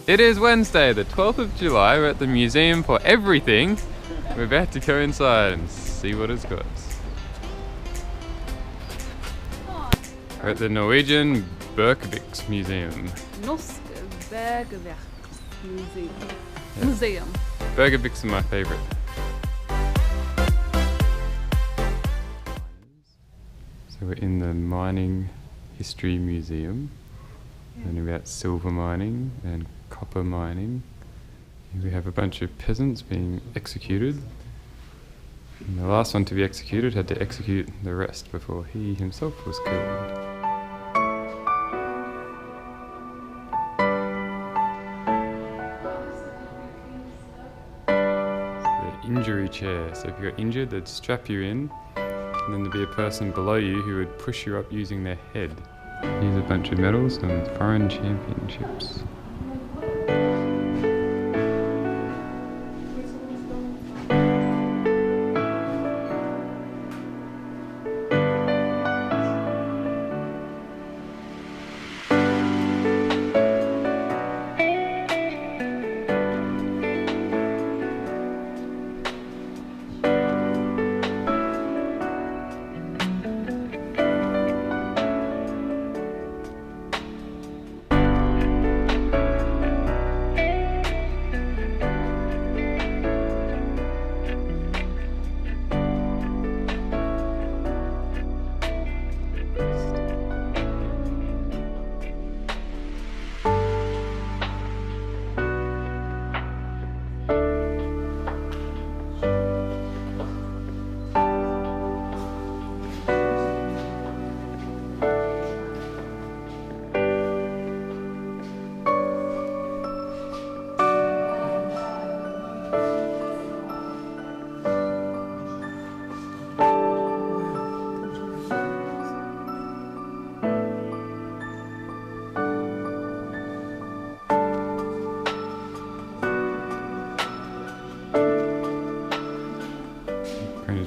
It is Wednesday, the 12th of July. We're at the Museum for Everything. We're about to go inside and see what it's got. We're at the Norwegian Bergviks Museum. Norsk Bergverksmuseum. Yeah. Museum. Bergviks are my favourite. So we're in the Mining History Museum, learning about silver mining and copper mining. Here we have a bunch of peasants being executed. And the last one to be executed had to execute the rest before he himself was killed. Injury chair. So if you got injured, they'd strap you in, and then there'd be a person below you who would push you up using their head. Here's a bunch of medals and foreign championships.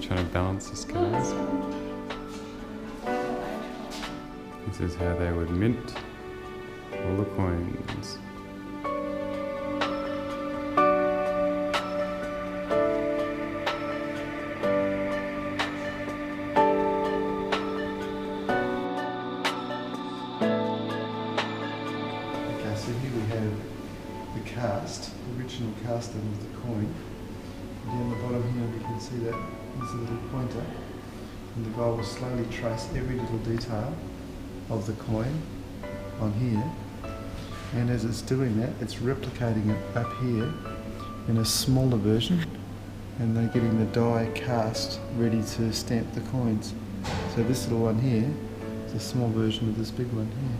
Trying to balance the scales. This is how they would mint all the coins. Okay, so here we have the cast, the original casting of the coin. Down the bottom here we can see that there's a little pointer, and the guy will slowly trace every little detail of the coin on here, and as it's doing that, it's replicating it up here in a smaller version, and they're getting the die cast ready to stamp the coins. So this little one here is a small version of this big one here.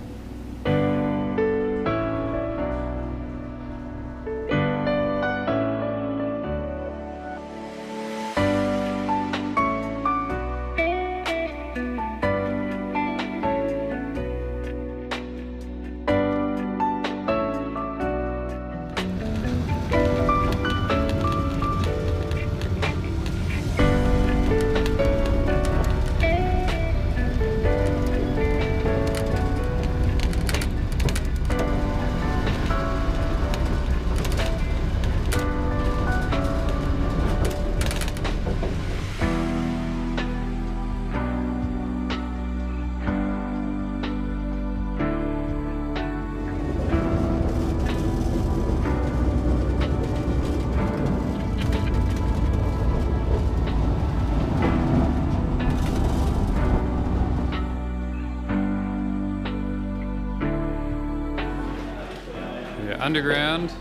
We're underground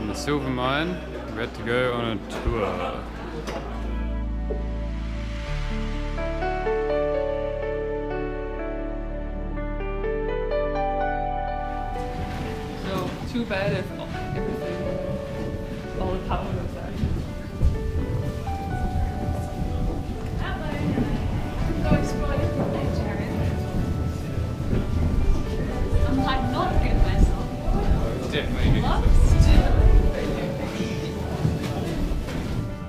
in the silver mine. We're about to go on a tour. So too bad if everything, all the power goes out. I'm not good myself. Definitely.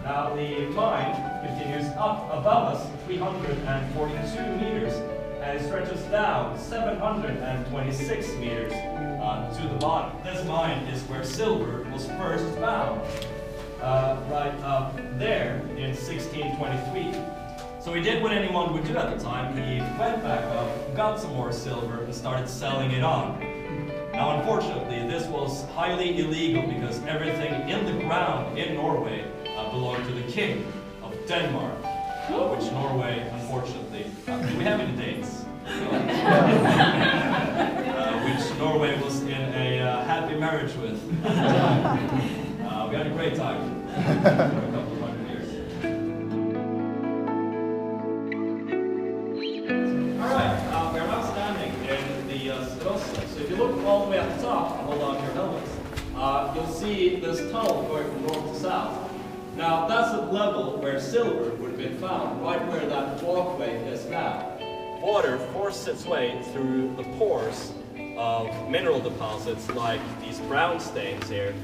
Now the mine continues up above us 342 meters and it stretches down 726 meters to the bottom. This mine is where silver was first found, right up there in 1623. So he did what anyone would do at the time. He went back up, got some more silver, and started selling it on. Now, unfortunately, this was highly illegal because everything in the ground in Norway belonged to the king of Denmark, which Norway, unfortunately, do we have any dates? Which Norway was in a happy marriage with at the time. We had a great time for a couple of hundred years. Alright, we are now standing in the Gaustatoppen. So if you look all the way at the top, hold on to your helmets, you'll see this tunnel going from north to south. Now, that's the level where silver would have been found, right where that walkway is now. Water forced its way through the pores of mineral deposits like these brown stains here,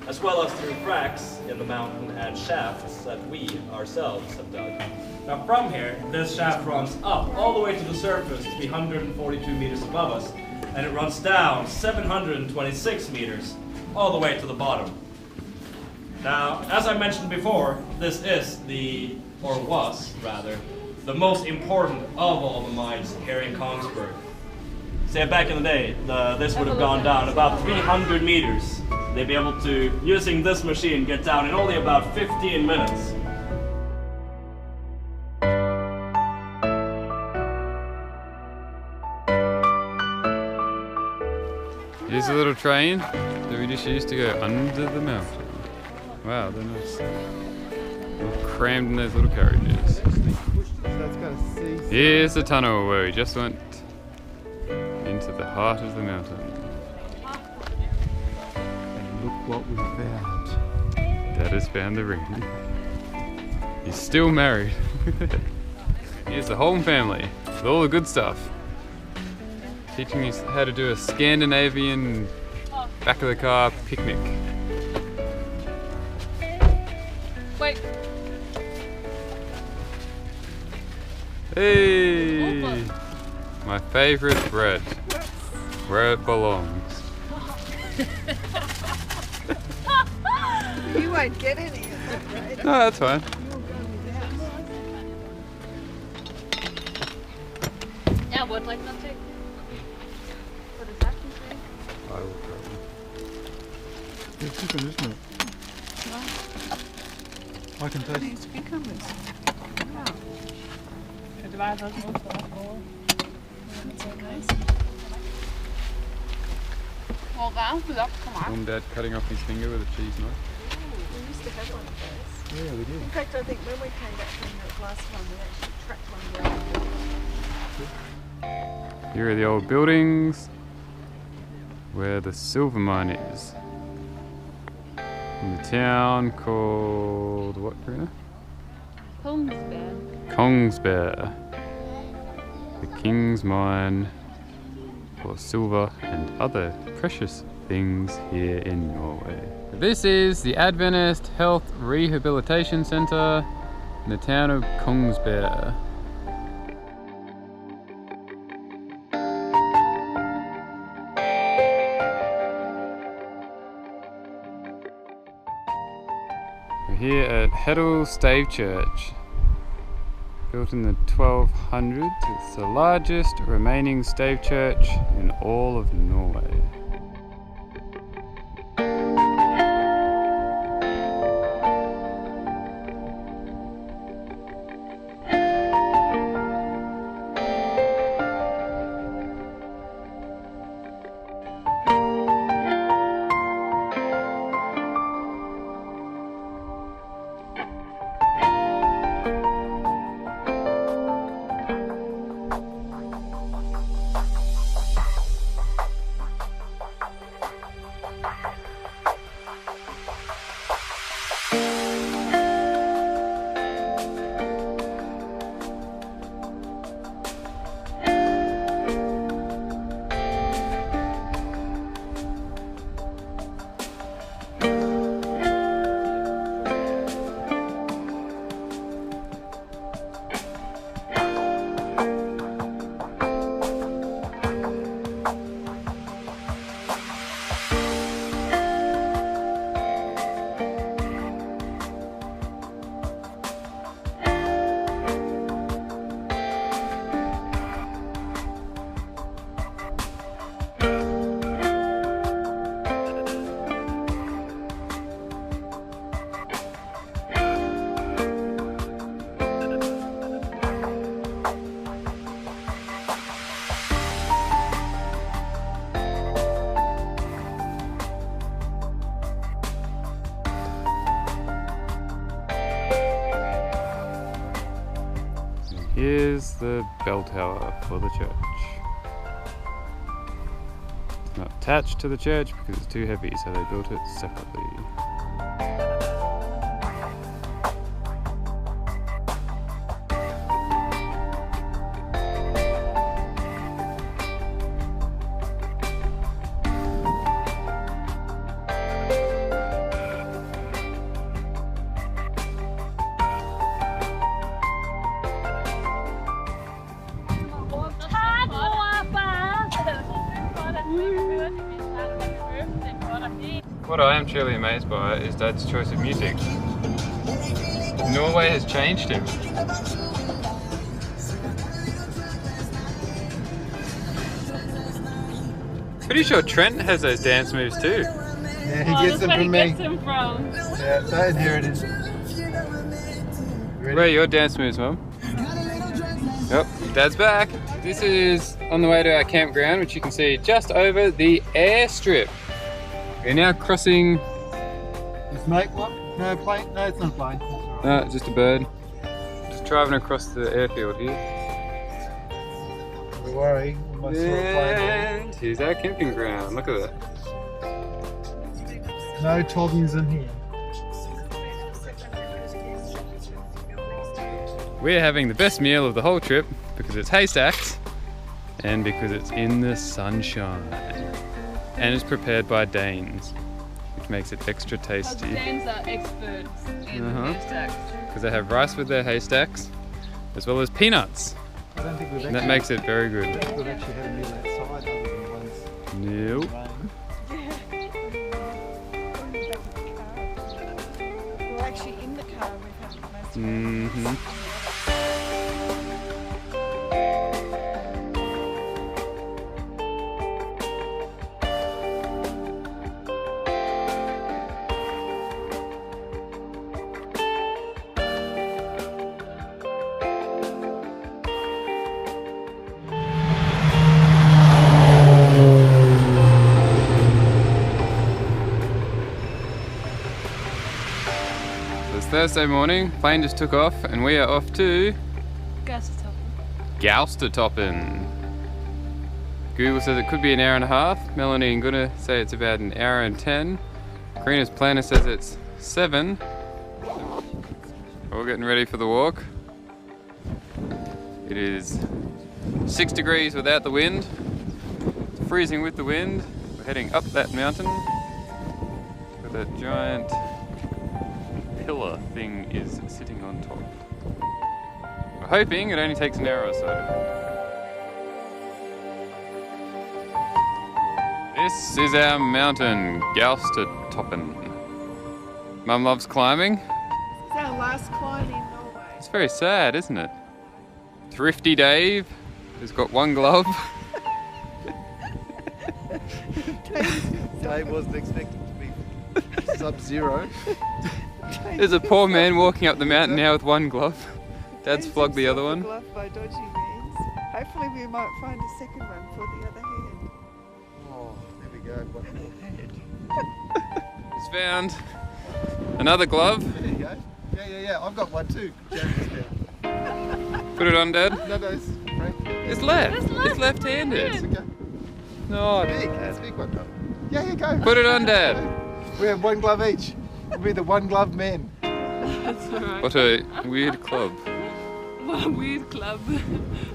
as well as through cracks in the mountain and shafts that we ourselves have dug. Now from here, this shaft runs up all the way to the surface, 342 meters above us, and it runs down 726 meters all the way to the bottom. Now, as I mentioned before, this is was the most important of all the mines here in Kongsberg. Say back in the day, this would have gone down about 300 meters. They'd be able to, using this machine, get down in only about 15 minutes. Here's a little train that we just used to go under the mountain. Wow, they're nice. All crammed in those little carriages. Here's the tunnel where we just went into the heart of the mountain. And look what we found. Dad has found the ring. He's still married. Here's the whole family with all the good stuff. Teaching us how to do a Scandinavian back of the car picnic. Wait. Hey! My favorite bread. Where it belongs. You won't get any of that, right? No, that's fine. Yeah, what like not take? What does that contain? I will probably. It's different, isn't it? I can taste These cucumbers. Wow. Het water is ook wel that's so nice. Well, round block, come on. Mom, Dad cutting off his finger with a cheese knife. We used to have one of those. Yeah, we did. In fact, I think when we came back from the last one, we actually tracked one down. Here are the old buildings where the silver mine is. In the town called what, Karina? Kongsberg. Kongsberg. The king's mine for silver and other precious things here in Norway. This is the Adventist Health Rehabilitation Centre in the town of Kongsberg. We're here at Heddal Stave Kirke. Built in the 1200s, it's the largest remaining stave church in all of Norway. here's the bell tower for the church. It's not attached to the church because it's too heavy, so they built it separately. What I am truly amazed by is Dad's choice of music. Norway has changed him. Pretty sure Trent has those dance moves too. Yeah, he gets them from me. Gets them from. Yeah, they inherited. Where are your dance moves, Mum? Yep, Dad's back. This is on the way to our campground, which you can see just over the airstrip. We're now crossing. Just make what? No plane? No, it's not a plane. No, it's just a bird. Just driving across the airfield here. Don't worry. I saw a plane. And here's our camping ground. Look at that. No toddlers in here. We're having the best meal of the whole trip because it's haystacks and because it's in the sunshine. And it's prepared by Danes, which makes it extra tasty. Danes are experts in haystacks. Because they have rice with their haystacks, as well as peanuts. I don't think we've And that makes it very good. we've actually had a meal outside other than once. Nope. We're actually in the car and we've had most of it. Mm-hmm. It's Thursday morning, plane just took off and we are off to Gaustatoppen. Google says it could be an hour and a half. Melanie and Gunnar say it's about an hour and 10. Karina's planner says it's 7. We're getting ready for the walk. It is 6 degrees without the wind. It's freezing with the wind. We're heading up that mountain where that giant pillar thing is sitting on top. We're hoping it only takes an hour or so. This is our mountain, Gaustatoppen. Mum loves climbing. It's our last climb in Norway. It's very sad, isn't it? Thrifty Dave has got one glove. Dave wasn't expecting to be sub-zero. There's a poor man walking up the mountain now with one glove. Dad's flogged the other one. Glove by dodgy means. Hopefully we might find a second one for the other hand. Oh, there we go. One more hand. He's found another glove. There you go. Yeah. I've got one too. Jeremy's down. Put it on, Dad. No, it's right. It's left. It's left-handed. It's okay. No, Big. It's a big one. Yeah, go. Put it on, Dad. We have one glove each. We'll be the one glove men. That's alright. What a weird club. What a weird club.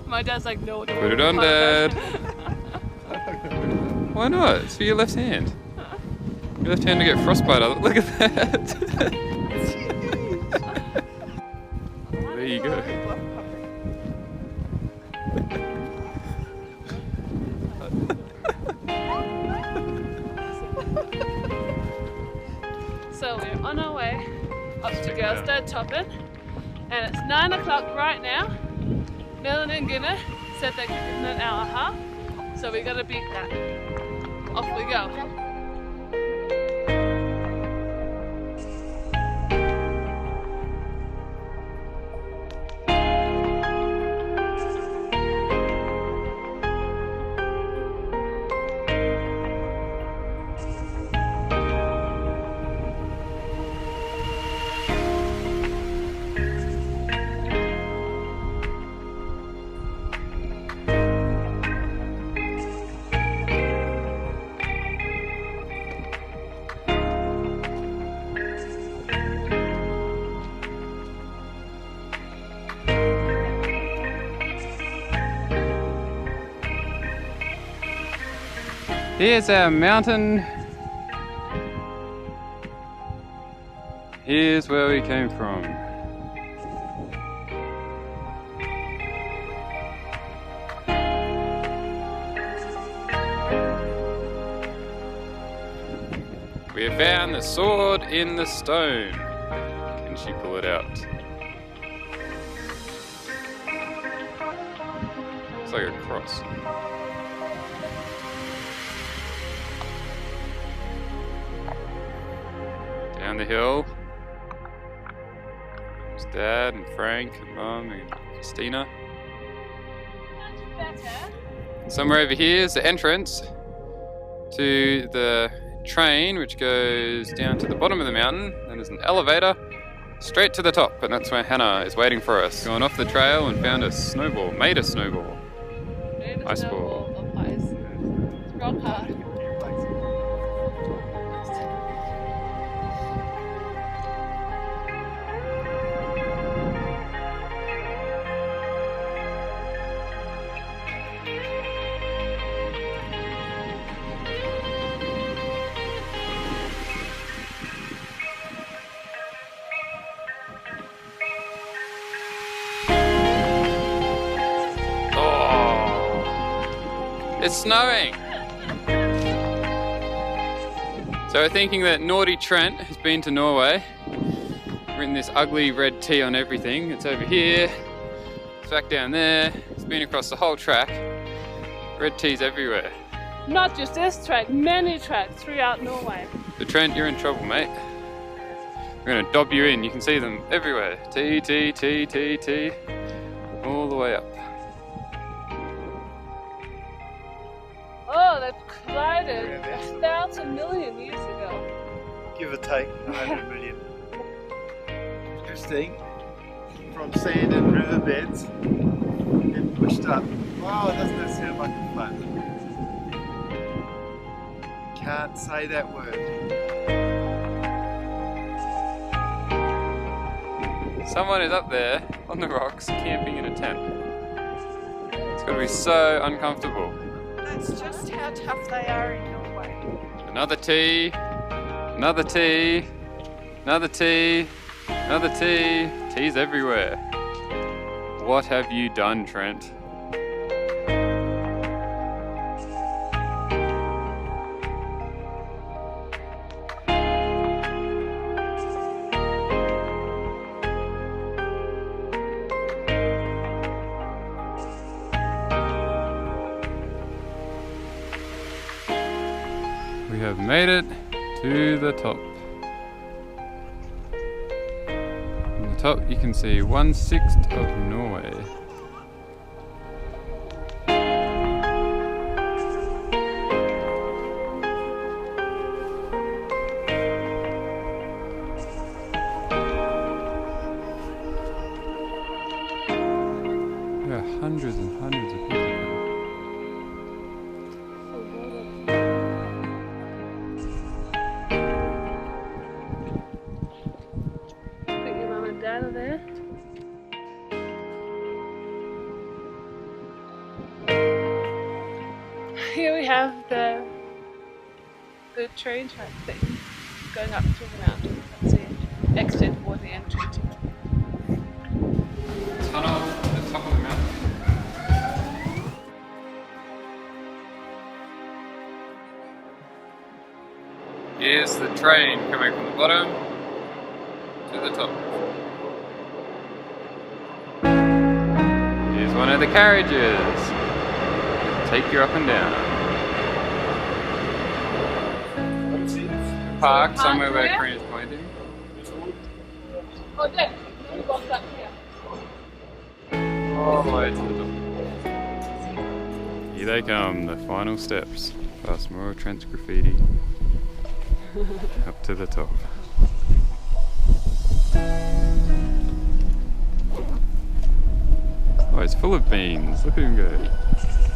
My dad's like, no. Put it on, Dad. Why not? It's for your left hand. Your left hand to get frostbite. Look at that. It's huge. There you go. Glove puppet. So we're on our way up to Gaustatoppen, and it's 9 o'clock right now. Melanie and Gunnar said they're in an hour and a half, so we gotta beat that. Off we go. Here's our mountain. Here's where we came from. We have found the sword in the stone. Can she pull it out? Looks like a cross. Down the hill. There's Dad and Frank and Mum and Christina. Much better. Somewhere over here is the entrance to the train, which goes down to the bottom of the mountain. Then there's an elevator straight to the top, and that's where Hannah is waiting for us. Gone off the trail and found a snowball, made a snowball. Ice ball. Of ice. It's rock hard. It's snowing! So we're thinking that naughty Trent has been to Norway, written this ugly red T on everything. It's over here, it's back down there, it's been across the whole track. Red T's everywhere. Not just this track, many tracks throughout Norway. So Trent, you're in trouble, mate. We're gonna dob you in, you can see them everywhere. T, T, T, T, T, all the way up. Oh, they've collided 1,000 million years ago. Give or take 100 million. Interesting. From sand and riverbeds, get pushed up. Wow, doesn't that sound like a fun? Can't say that word. Someone is up there on the rocks camping in a tent. It's gotta be so uncomfortable. That's just how tough they are in Norway. Another T, another T, another T, another T. T's everywhere. What have you done, Trent? We have made it to the top. On the top you can see 1/6 of Norway. There are hundreds and hundreds of people here. Out of there. Here we have the train track thing going up through the mountain. That's the exit or the entry to it. Tunnel at the top of the mountain. Here's the train coming from the bottom to the top. Here's one of the carriages. Take you up and down. Park somewhere where Korean is pointing. Oh, there. We walked up here. All the way to the top. Here they come, the final steps. Past more of Trent's graffiti. Up to the top. Oh, it's full of beans. Look at him go.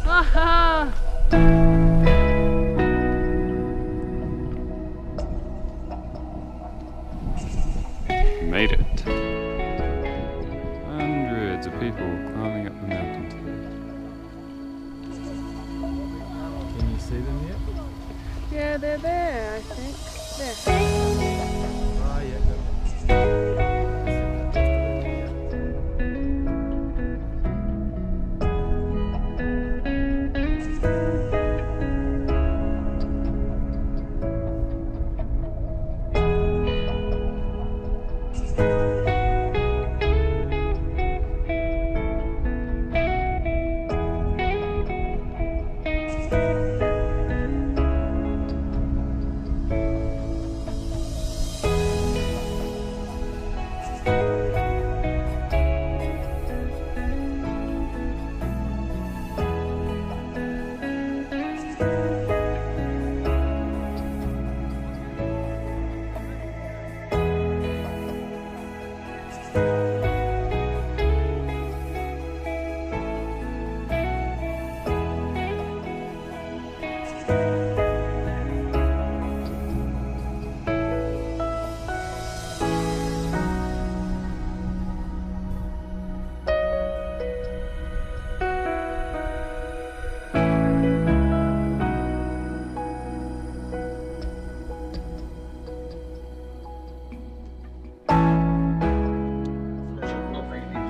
Aha! Made it. Hundreds of people climbing up the mountain today. Can you see them yet? they're there, I think. There. Ah, yeah.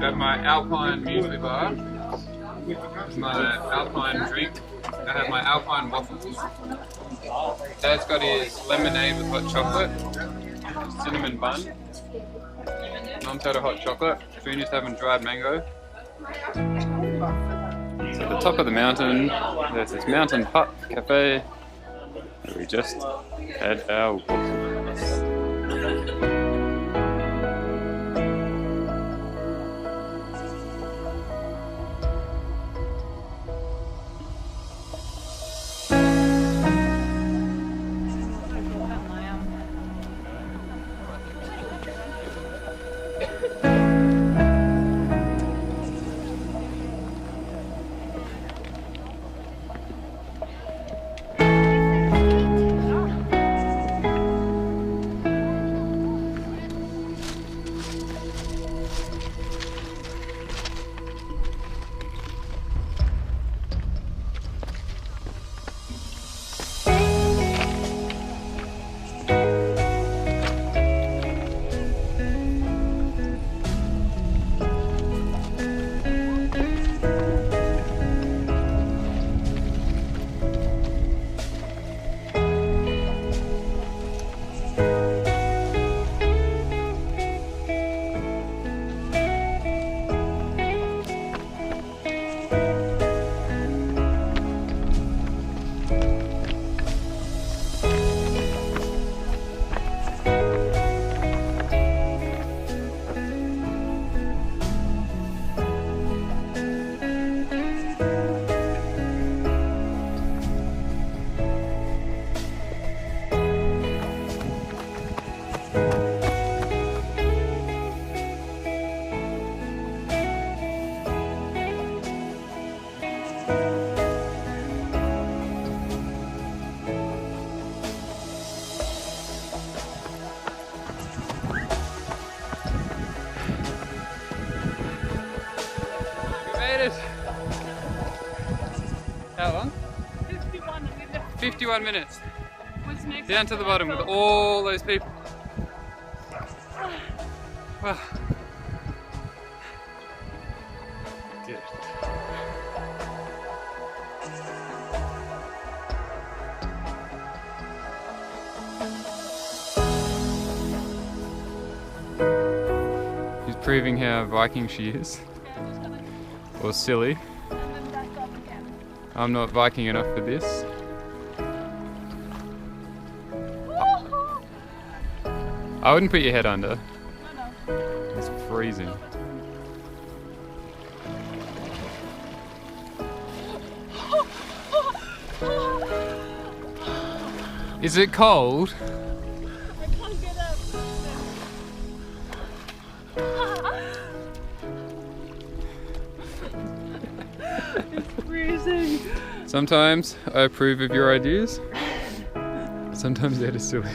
Got my Alpine muesli bar, my Alpine drink, I have my Alpine waffles. Dad's got his lemonade with hot chocolate, cinnamon bun. Mum's had a hot chocolate, Trini's having dried mango. So at the top of the mountain, there's this mountain hut cafe, and we just had our waffles. How long? 51 minutes. 51 minutes. What's next? Down to the bottom with all those people. Wow. Good. She's proving how Viking she is. Or silly. And then back up again. I'm not Viking enough for this. I wouldn't put your head under. No. It's freezing. Is it cold? I can't get up. It's freezing. Sometimes I approve of your ideas. Sometimes they're just silly.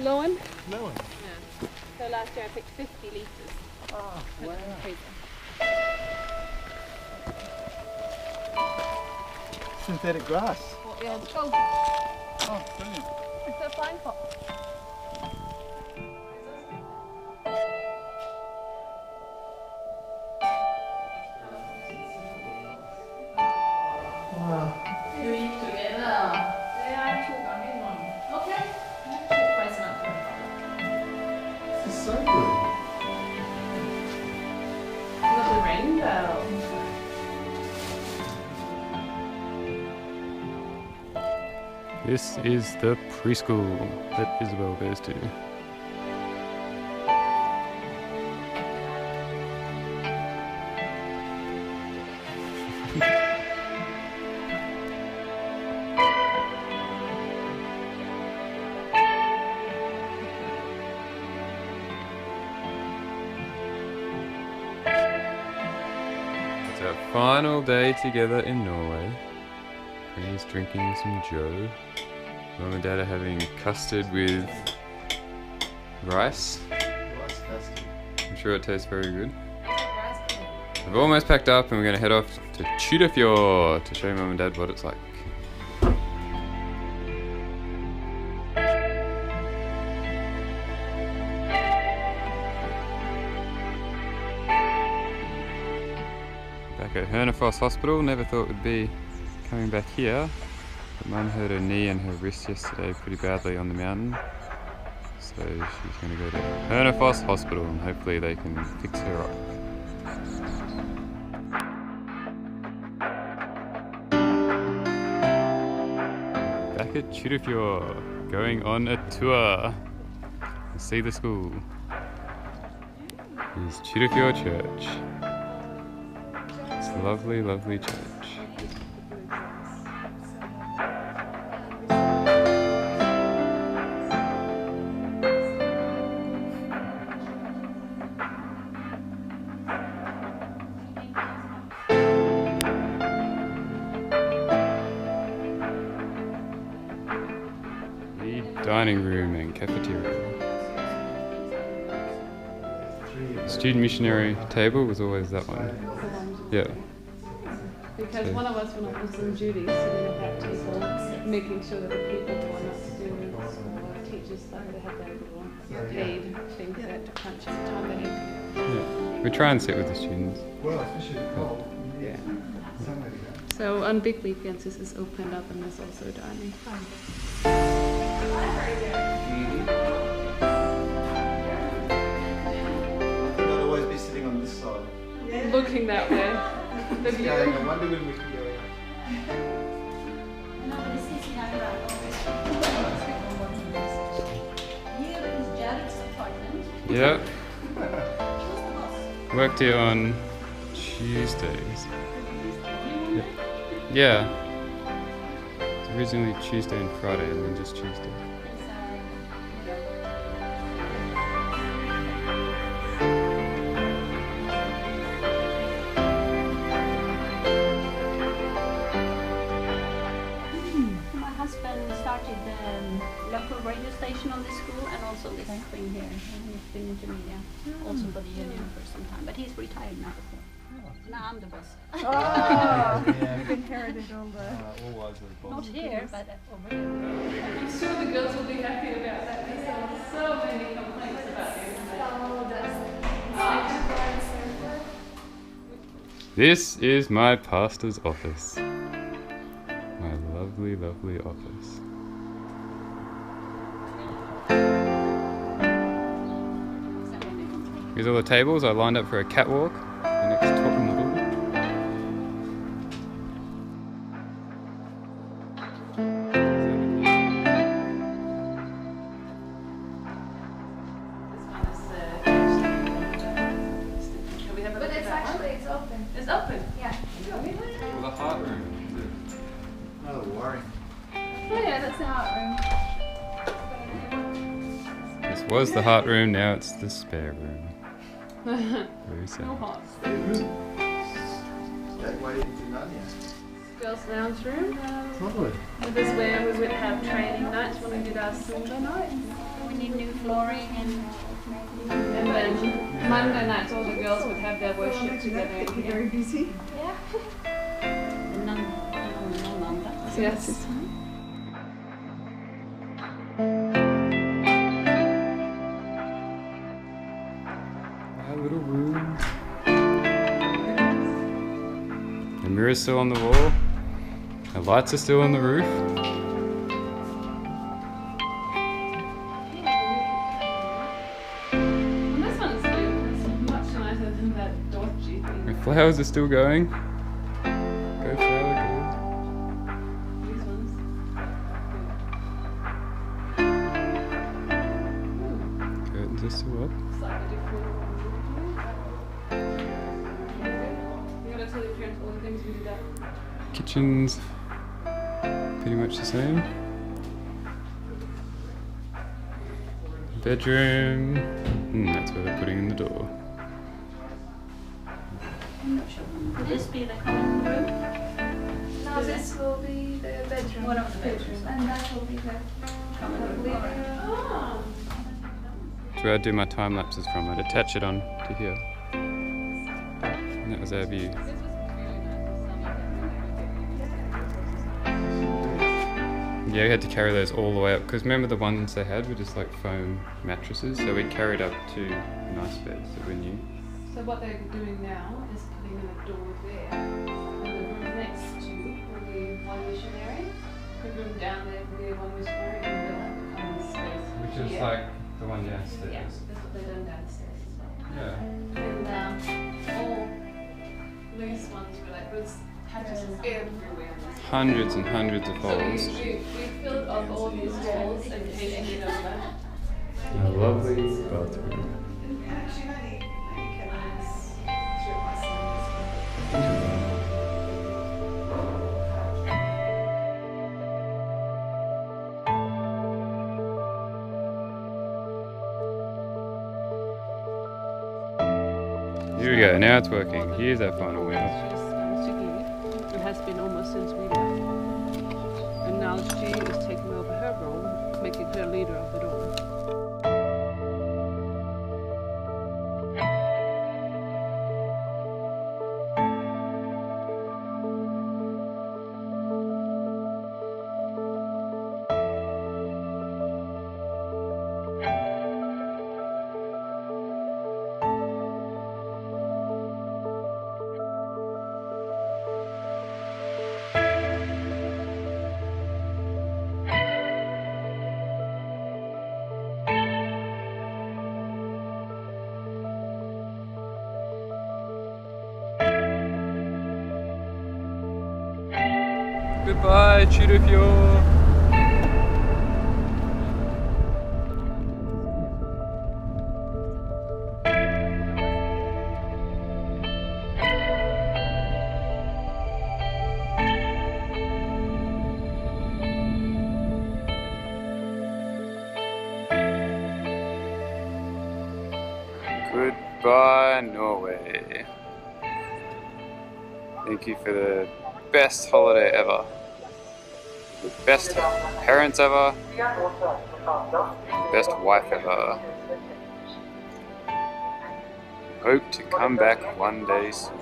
Lowen. Lowen. Yeah. So last year I picked 50 litres. Oh, wow. Synthetic grass. What the old skull? Oh, brilliant. It's a flying fox. Wow. Du gick together. Det er 2 ganger i måneden. Okay. This is so good. Little rainbow. This is the preschool that Isabel goes to. It's our final day together in Norway. Penny's drinking some Joe. Mum and Dad are having custard with rice. Rice custard. I'm sure it tastes very good. We've almost packed up and we're going to head off to Tyrifjord to show Mum and Dad what it's like. Back at Hønefoss Hospital, never thought we'd be coming back here. But Mum hurt her knee and her wrist yesterday pretty badly on the mountain. So she's going to go to Hønefoss Hospital and hopefully they can fix her up. Back at Tyrifjord, going on a tour to see the school. This is Tyrifjord Church. It's a lovely, lovely church. Dining room and cafeteria. Student missionary table was always that one. Yeah. Because one of us, when I was on duty, sitting at that table, making sure that the people who are not students or teachers, that they have their little paid things there to punch at the time they need to. Yeah. We try and sit with the students. Well, especially the cold. Yeah. Somewhere to go. So on big weekends this is opened up and there's also dining. Not always be sitting on this side. Looking that way. The view. Going, I wonder when we can go out. Here is Jared's apartment. Yeah. Worked here on Tuesdays. Yeah. It's originally Tuesday and Friday and then just Tuesday. My husband started the local radio station on this school and also this thing here. And he's been into media, also for the union for some time. But he's retired now. So. Now I'm the boss. Oh, Yeah. you've inherited all the... All wives are Not here, but over here. I'm sure the girls will be happy about that because there are so many complaints about it. This is my pastor's office. My lovely, lovely office. Here's all the tables. I lined up for a catwalk. The next top model. But it's actually, it's open. It's open. Yeah. Well, the heart room. Oh, worry. Oh yeah, that's the art room. This was the heart room. Now it's the spare room. Very sad. No hearts. Gateway into Narnia. girls' lounge room. Lovely. This is where we would have training nights when we did our silver nights. We need new flooring and And then Monday nights all the girls would have their worship together in here. Very busy. yeah. No. Yes. Our little room. The mirror's still on the wall. The lights are still on the roof. And this one is new. It's much nicer than that dodgy thing. The flowers are still going. Go flower, These ones. good. Curtains are still up. Slightly different. You gotta tell your parents all the things we did that. Kitchen's pretty much the same. Bedroom. That's where they're putting in the door. Would this be the common room? No, this will be the bedroom. One of the bedrooms. And that will be the Common room. living Alright. room. Oh. That's where I do my time lapses from. I'd attach it on to here. And that was our view. This was really Yeah, we had to carry those all the way up because remember the ones they had were just like foam mattresses, so we carried up two nice beds that we knew. So what they're doing now is putting in a door there, and the room next to will be one missionary. The room down there will be one missionary, and they'll have a common space. here. the one downstairs. Yeah, that's what they've done downstairs as well. Yeah. And all these ones were like this hatches everywhere. Hundreds and hundreds of So holes. we filled up all these holes and painted it over. A lovely bathroom. Here we go, now it's working. Here's our final wheel. It has been almost since we left. And now she is taking over her role, making her leader of it all. Goodbye, Tyrifjord. Goodbye, Norway. Thank you for the best holiday ever. The best parents ever. Best wife ever. Hope to come back one day soon.